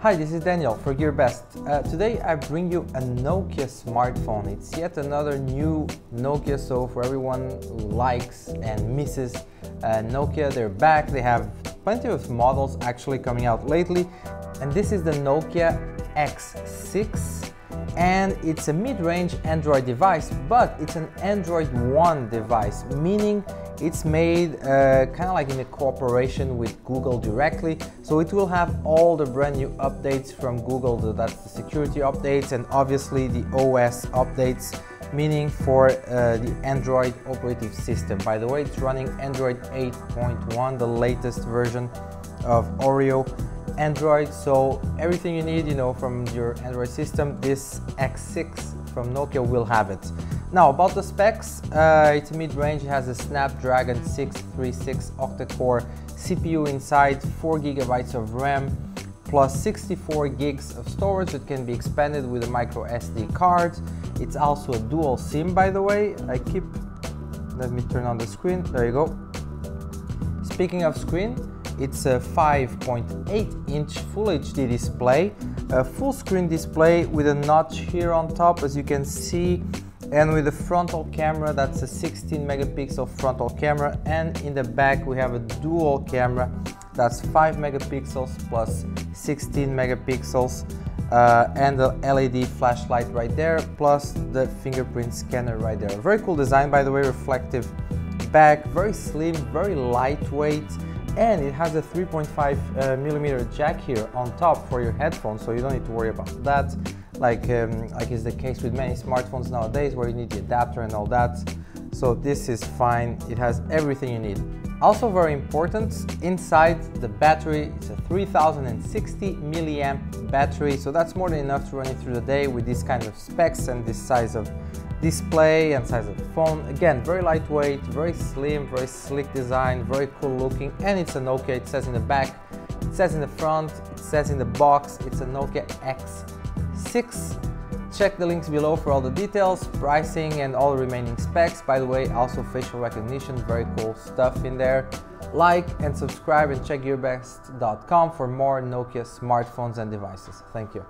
Hi, this is Daniel for GearBest. Today I bring you a Nokia smartphone. It's yet another new Nokia, so for everyone who likes and misses Nokia, they're back. They have plenty of models actually coming out lately. And this is the Nokia X6. And it's a mid-range Android device, but it's an Android One device, meaning it's made kind of like in a cooperation with Google directly. So it will have all the brand new updates from Google, that's the security updates and obviously the OS updates, meaning for the Android operating system. By the way, it's running Android 8.1, the latest version of Oreo Android, so everything you need, from your Android system, this X6 from Nokia will have it. Now about the specs, it's mid-range. It has a Snapdragon 636 octa-core CPU inside, 4 GB of RAM, plus 64 gigs of storage that can be expanded with a micro SD card. It's also a dual SIM, by the way. Let me turn on the screen. There you go. Speaking of screen, it's a 5.8-inch Full HD display, a full screen display with a notch here on top, as you can see, and with a frontal camera. That's a 16 megapixel frontal camera, and in the back we have a dual camera that's 5 megapixels plus 16 megapixels, and the LED flashlight right there, plus the fingerprint scanner right there. Very cool design, by the way, reflective back, very slim, very lightweight. And it has a 3.5 millimeter jack here on top for your headphones, so you don't need to worry about that, like is the case with many smartphones nowadays where you need the adapter and all that. So this is fine, it has everything you need. Also very important, inside the battery, it's a 3060 milliamp battery, so that's more than enough to run it through the day with these kind of specs and this size of display and size of the phone. Again, very lightweight, very slim, very slick design, very cool looking, and it's a Nokia. It says in the back, it says in the front, it says in the box, it's a Nokia X6. Check the links below for all the details, pricing and all the remaining specs. By the way, also facial recognition, very cool stuff in there. Like and subscribe and check GearBest.com for more Nokia smartphones and devices. Thank you.